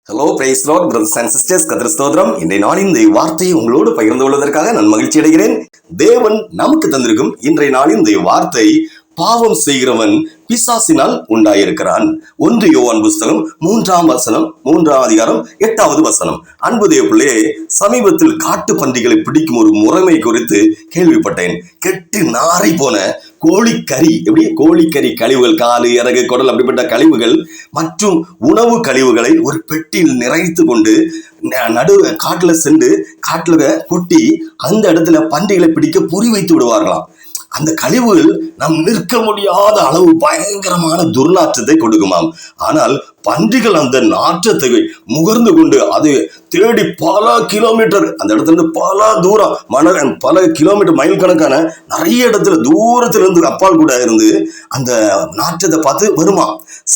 Hello price Lord brothers and sisters, கர்த்தர் ஸ்தோத்திரம். இன்றைய நாளின் இந்த வார்த்தையை உங்களோடு பகிர்ந்து கொள்வதற்காக நான் மகிழ்ச்சி அடைகிறேன். தேவன் நமக்கு தந்திருக்கும் இன்றைய நாளின் இந்த வார்த்தை, பாவம் செய்கிறவன் பிசாசினால் உண்டாயிருக்கிறான். 1 யோவான் புஸ்தகம் 3 அதிகாரம் 8 அன்பு தேவர்களே, சமீபத்தில் காட்டு பன்றிகளை பிடிக்கும் ஒரு முறைமை குறித்து கேள்விப்பட்டேன். கெட்டு நாரை போன கோழிக்கறி, எப்படி கோழிக்கறி கழிவுகள், காலு, இறகு, குடல், அப்படிப்பட்ட கழிவுகள் மற்றும் உணவு கழிவுகளை ஒரு பெட்டியில் நிறைத்து கொண்டு நடு காட்டுல சென்று காட்டுல கொட்டி அந்த இடத்துல பன்றிகளை பிடிக்க பொறி வைத்து விடுவார்களாம். அந்த கழிவுகள் நாம் நிற்க முடியாத அளவு பயங்கரமான துர்நாற்றத்தை கொடுக்குமாம். ஆனால் பன்றிகள் அந்த நாற்றத்தை முகர்ந்து கொண்டு அது தேடி பல கிலோமீட்டர், அந்த இடத்துல இருந்து பல தூரம், பல கிலோமீட்டர், மைல் கணக்கான நிறைய இடத்துல தூரத்துல இருந்து அப்பால் கூட இருந்து அந்த நாற்றத்தை பார்த்து வருமா.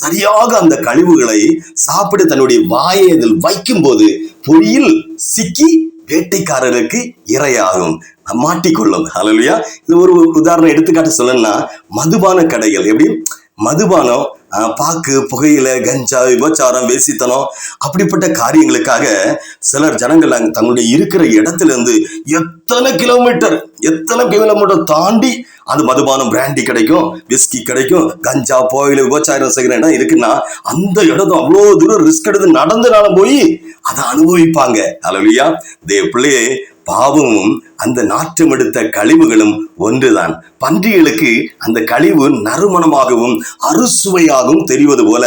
சரியாக அந்த கழிவுகளை சாப்பிட தன்னுடைய வாயை அதில் வைக்கும் போது பொறியில் சிக்கி வேட்டைக்காரருக்கு இரையாகும், மாட்டிக்கொள்ளும். ஹல்லேலூயா. இது ஒரு உதாரணம் எடுத்துக்காட்டு சொல்லணும்னா, மதுபான கடைகள், எப்படி மதுபானம், பாக்கு, புகையில, கஞ்சா, விபச்சாரம், வேசித்தனம், அப்படிப்பட்ட காரியங்களுக்காக சிலர் ஜனங்கள் தங்களுடைய இருக்கிற இடத்துல இருந்து எத்தனை கிலோமீட்டர் தாண்டி அது மதுபானம், பிராண்டி கிடைக்கும், விஸ்கி கிடைக்கும், கஞ்சா, புகையில, விபச்சாரம் செய்கிற இடம் இருக்குன்னா அந்த இடம் அவ்வளோ தூரம் ரிஸ்க் எடுத்து நடந்துனாலும் போய் அதை அனுபவிப்பாங்க. ஹல்லேலூயா. தேவ பிள்ளையே, பாவமும் அந்த நாற்றம் எடுத்த கழிவுகளும் ஒன்றுதான். பன்றிகளுக்கு அந்த கழிவு நறுமணமாகவும் அறுசுவையாகவும் தெரிவது போல,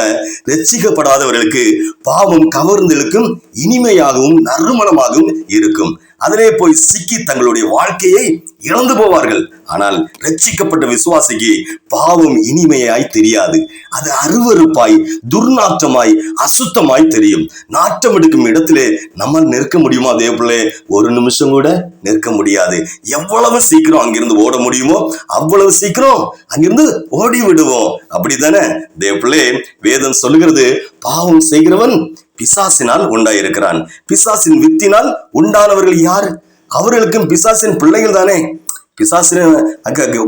ரட்சிக்கப்படாதவர்களுக்கு பாவம் கவர்ந்தெழுக்கும் இனிமையாகவும் நறுமணமாகவும் இருக்கும். அதிலே போய் சிக்கி தங்களுடைய வாழ்க்கையை இழந்து போவார்கள். ஆனால் ரட்சிக்கப்பட்ட விசுவாசிக்கு பாவம் இனிமையாய் தெரியாது. அது அருவருப்பாய், துர்நாற்றமாய், அசுத்தமாய் தெரியும். நாற்றம் எடுக்கும் இடத்திலே நம்ம நிற்க முடியுமா? அதே போல ஒரு நிமிஷம் கூட நிற்க முடியாது. எவ்வளவு சீக்கிரம் அங்கிருந்து ஓட முடியுமோ அவ்வளவு சீக்கிரம் அங்கிருந்து ஓடி விடுவோம். அப்படித்தானே தேவர்களே? வேதம் சொல்லுகிறது, பாவம் செய்கிறவன் பிசாசினால் உண்டாயிருக்கிறான். பிசாசின் வித்தினால் உண்டானவர்கள் யார்? அவர்களுக்கும் பிசாசின் பிள்ளைகள் தானே. பிசாசின்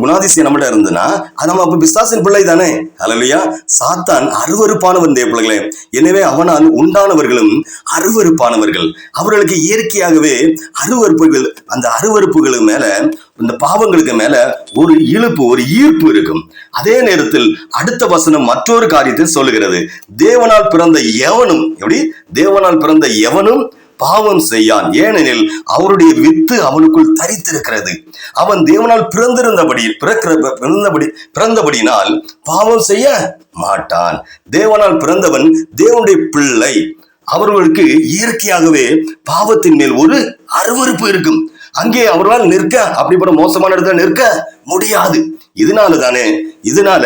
குணாதிசயம் நம்மகிட்ட இருந்ததுன்னா அது நம்ம அப்ப பிசாசின் பிள்ளை தானே. ஹல்லேலூயா. சாத்தான் அருவருப்பானவன் தேவர்களே. எனவே அவனால் உண்டானவர்களும் அருவருப்பானவர்கள். அவர்களுக்கு இயற்கையாகவே அருவருப்புகள், அந்த அருவருப்புகளுக்கு மேல, இந்த பாவங்களுக்கு மேல ஒரு இழுப்பு, ஒரு ஈர்ப்பு இருக்கும். அதே நேரத்தில் அடுத்த வசனம் மற்றொரு காரியத்தை சொல்லுகிறது, தேவனால் பிறந்த எவனும், எப்படி தேவனால் பிறந்த எவனும் பாவம் செய்யான், ஏனெனில் அவருடைய வித்து அவனுக்குள் தரித்திருக்கிறது. அவன் தேவனால் பிறந்தபடினால் பாவம் செய்ய மாட்டான். தேவனால் பிறந்தவன் தேவனுடைய பிள்ளை. அவர்களுக்கு இயற்கையாகவே பாவத்தின் மேல் ஒரு அருவருப்பு இருக்கும். அங்கே அவர்களால் நிற்க, அப்படிப்பட்ட மோசமான இடத்துல நிற்க முடியாது. இதனால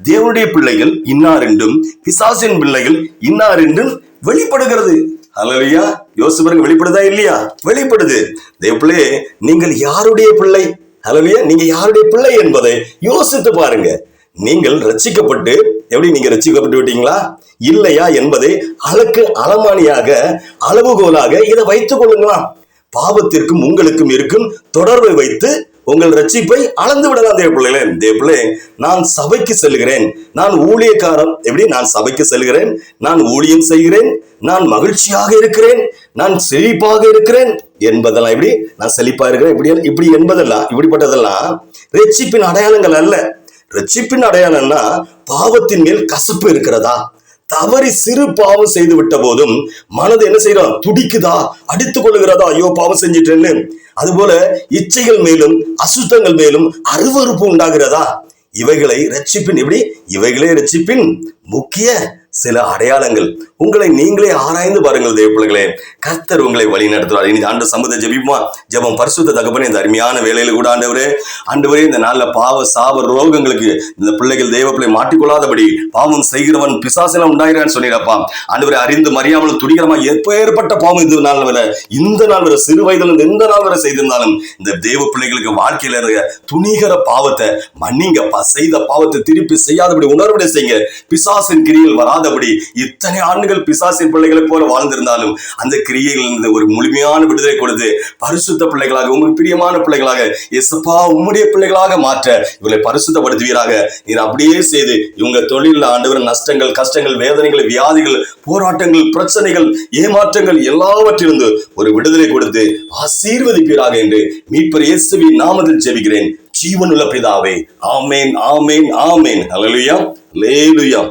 தேவனுடைய பிள்ளைகள் இன்னார் என்றும் பிசாசின் பிள்ளைகள் இன்னார் என்றும் வெளிப்படுகிறது. ஹல்லேலூயா. யோசிப்பருக்கு வெளிப்படுதா இல்லையா? வெளிப்படுது. தேவர்களே, நீங்கள் யாருடைய பிள்ளை? ஹல்லேலூயா. நீங்க யாருடைய பிள்ளை என்பதை யோசித்து பாருங்க. நீங்கள் ரட்சிக்கப்பட்டு, எப்படி நீங்க ரட்சிக்கப்பட்டு விட்டீங்களா இல்லையா என்பதை அளமானியாக, அளவுகோலாக இதை வைத்துக் கொள்ளுங்களா. பாவத்திற்கும் உங்களுக்கும் இருக்கும் தொடர்பை வைத்து உங்கள் ரட்சிப்பை அளந்து விடலாம். தேவப்பிள்ளைகளே, தேவப்பிள்ளை, நான் சபைக்கு செல்கிறேன், நான் ஊழியக்காரன், எப்படி நான் சபைக்கு செல்கிறேன், நான் ஊழியம் செய்கிறேன், நான் மகிழ்ச்சியாக இருக்கிறேன், நான் செழிப்பாக இருக்கிறேன் என்பதெல்லாம், எப்படி நான் செழிப்பா இருக்கிறேன், இப்படி என்பதெல்லாம், இப்படிப்பட்டதெல்லாம் ரட்சிப்பின் அடையாளங்கள் அல்ல. ரட்சிப்பின் அடையாளம்னா பாவத்தின் மேல் கசப்பு இருக்கிறதா? தவறி சிறு பாவம் செய்து விட்ட போதும் மனது என்ன செய்யறோம்? துடிக்குதா? அடித்துக் கொள்ளுகிறதா? ஐயோ பாவம் செஞ்சிட்டேன்னு. அதுபோல இச்சைகள் மேலும் அசுத்தங்கள் மேலும் அருவருப்பு உண்டாகிறதா? இவைகளே ரட்சிப்பின் முக்கிய சில அடையாளங்கள். உங்களை நீங்களே ஆராய்ந்து பாருங்கள் தேவப்பிள்ளைகளே. கர்த்தர் உங்களை வழி நடத்துவார். இனி ஆண்டு சம்பந்த ஜெபம். பரிசுத்த தகப்பனே, இந்த அருமையான வேலையில கூட ஆண்டவரே, இந்த நாள்ல பாவ சாப ரோகங்களுக்கு இந்த பிள்ளைகள் தேவப்பிள்ளை மாட்டிக்கொள்ளாதபடி, பாவம் செய்கிறவன் பிசாசினால் உண்டாகிறான்னு சொல்லிடப்பா. ஆண்டவரை அறிந்து மறியாமலும் துடிகரமா ஏற்பட்ட பாவம் இந்த நாள் வரை சிறு வயதுல இந்த நாள் வரை செய்திருந்தாலும் இந்த தேவ பிள்ளைகளுக்கு வாழ்க்கையில இருக்க துணிகர பாவத்தை மன்னிங்கப்பா. செய்த பாவத்தை திருப்பி செய்யாதபடி உணர்வுடைய செய்யுங்க. பிசாசின் கிரியில் வராத இல்லாதபடி இத்தனை ஆண்டுகள் பிசாசின் பிள்ளைகளைப் போல வாழ்ந்திருந்தாலும் அந்த கிரியைகளிலிருந்து ஒரு முழுமையான விடுதலை கொடுத்து பரிசுத்த பிள்ளைகளாக, உங்களுக்கு பிரியமான பிள்ளைகளாக, இயேசுப்பா உம்முடைய பிள்ளைகளாக மாற்ற இவர்களை பரிசுத்தப்படுத்துவீராக. நீர் அப்படியே செய்து இவங்க தொழிலில் ஆண்டவர் நஷ்டங்கள், கஷ்டங்கள், வேதனைகள், வியாதிகள், போராட்டங்கள், பிரச்சனைகள், ஏமாற்றங்கள் எல்லாவற்றிலிருந்து ஒரு விடுதலை கொடுத்து ஆசீர்வதிப்பீராக என்று மீட்பர் இயேசுவின் நாமத்தில் ஜெபிக்கிறேன் ஜீவனுள்ள பிதாவே. ஆமேன், ஆமேன், ஆமேன். அல்லேலூயா, அல்லேலூயா.